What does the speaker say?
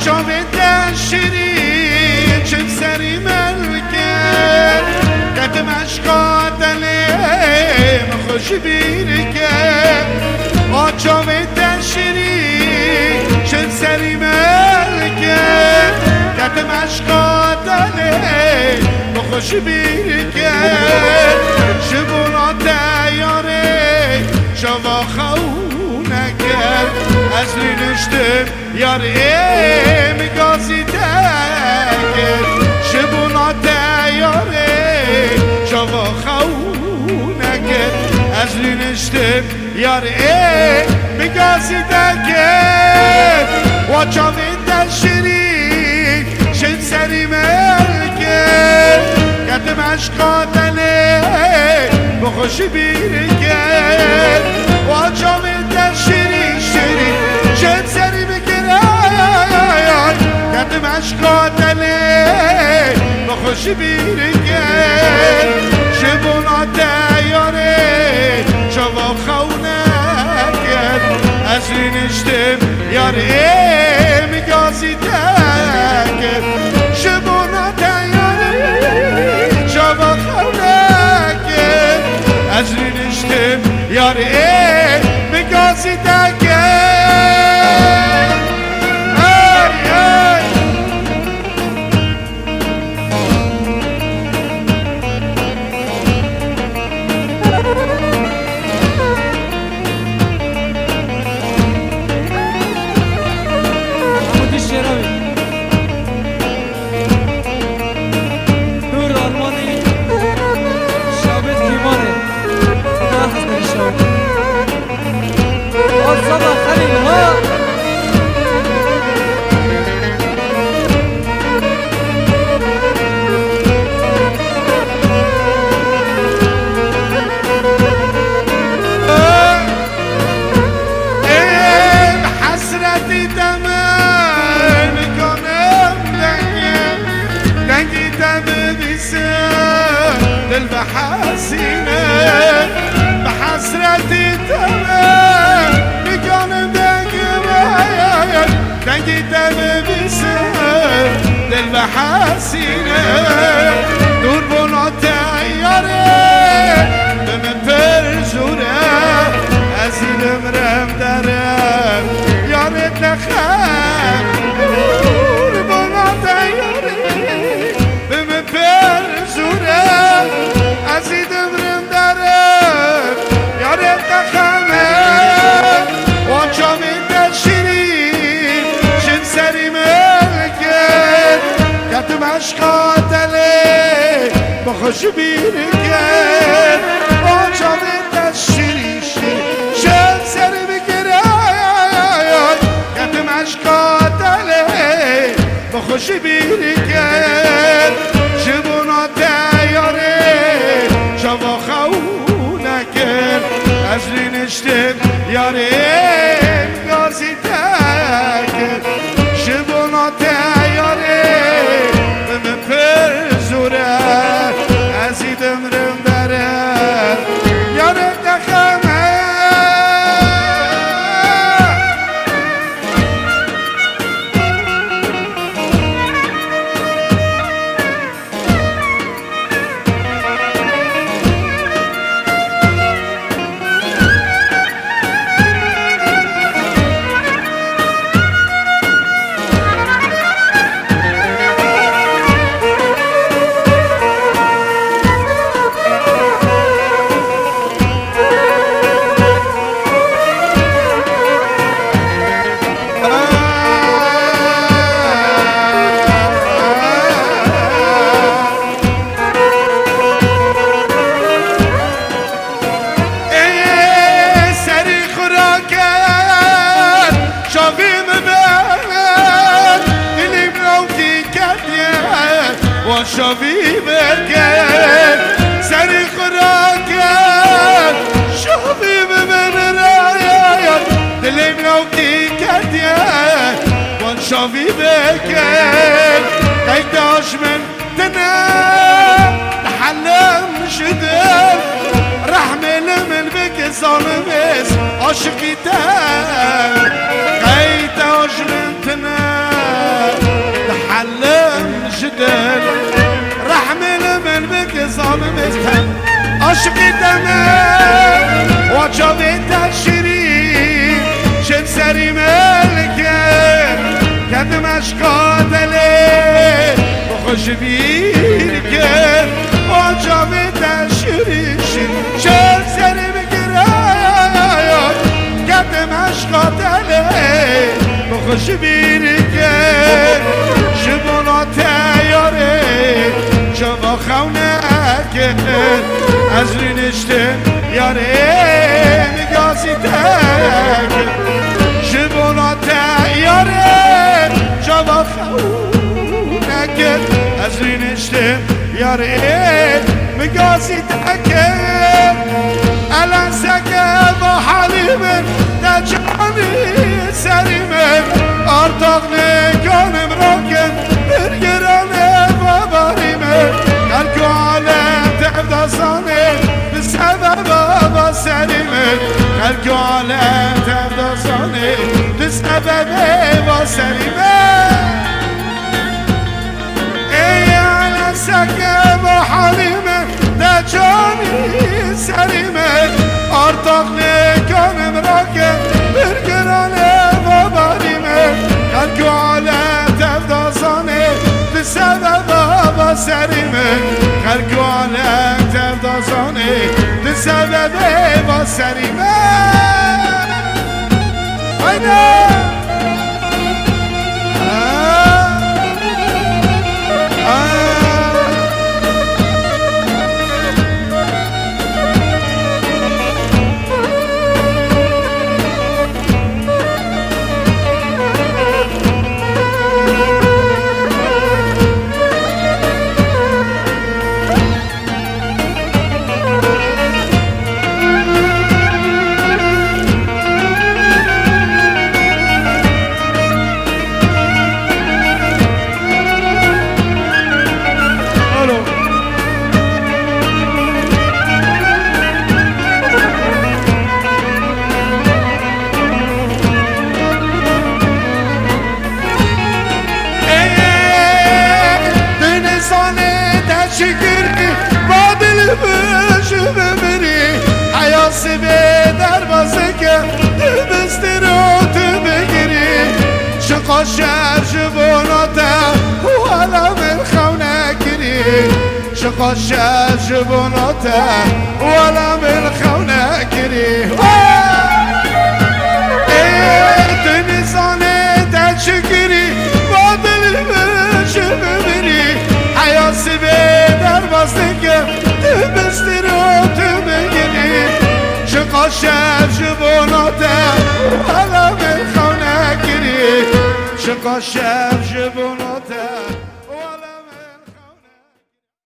جاوید شیرین چه سری ملکه قدم اشکا دلیم خوش بیرکه جاوید شیرین چه سری ملکه قدم اشکا دلیم خوش بیرکه شبونا دیاره شوا خونکر از لینشتم یار میگازی تکر شبونا دیاره شوا خونکر از لینشتم یار میگازی تکر و جاوید در شیرین شن سری ملکر قدم اشکا دله بخوشی بیرکر و جاوید در شیرین شن سری بگیره قدم اشکا دله بخوشی بیرکر شبونا دیاره جوا خونه کرد از رینشتم یاره میگازی تکر شبونا دیاره جوا خونه کرد از رینشتم یاره میگازی تکر بحسينة بحسرتي تمام بقلب دقمايا دقي دم بسام للبحسينة دور بنا تياري بمن فرزورة أزيل مرم درم يا ريت نخاف دور بنا تياري بمن فرزورة أزيد أمرم دارم يا ريت خمام وجاوید شیرین شن سری ملکت قدم اشکا دله بخوش بیرکت وجاوید شیرین شن سری بگیره قدم اشکا دله بخوش بیرکت جبونا دیاره شوا خونه کرد از رینشتم یاره گازی تکر شبونا دیاره من پر زوره ازیدم رم داره یاره دخمه شافی برکن سری خوراکن شافی بمن رایان دلیم نوکی کردین وان شافی برکن قیداش من تنم لحلم شدم رحمل من بك ظالمس عاشقی تن قیداش من تنم عاشقی دمه و جاوید شیرین شد سری ملکه کدم عشقا دله بخوش بیر که و جاوید شیرین شد سری مگره کدم عشقا دله بخوش بیر که شبونا تیاره شما خونه که از رینشته یاره میگازی تک شبونا تیاره شما خونه که از رینشته یاره میگازی تک الان سکه با حلیمه در جانی سریمه ارتاق نگانم راکن برگرانه باباریمه هرکو عالم تفدازانه بسبب بابا سریمه هرکو عالم تفدازانه بسبب بابا سریمه ای على سکه با حلیمه در جانی سریمه ارتاق نگانم راکن برگرانه باباریمه هرکو عالم تفدازانه بسبب بابا سریمه هرکو عالم تفدازانه بسبب بابا سریمه haydi شکری با دل بشو ببری حیاسی به دروازه که بستی رو تو بگیری شقا شهر جبوناته و علم الخونه گیری شقا شهر جبوناته و علم الخونه گیری تو نزانه در شکری با دل بشو ببری حیاسی به دروازه که تو بستی رو تو بگیری شقا شهر جبوناته علم الخونه گیری شقا شهر جبوناته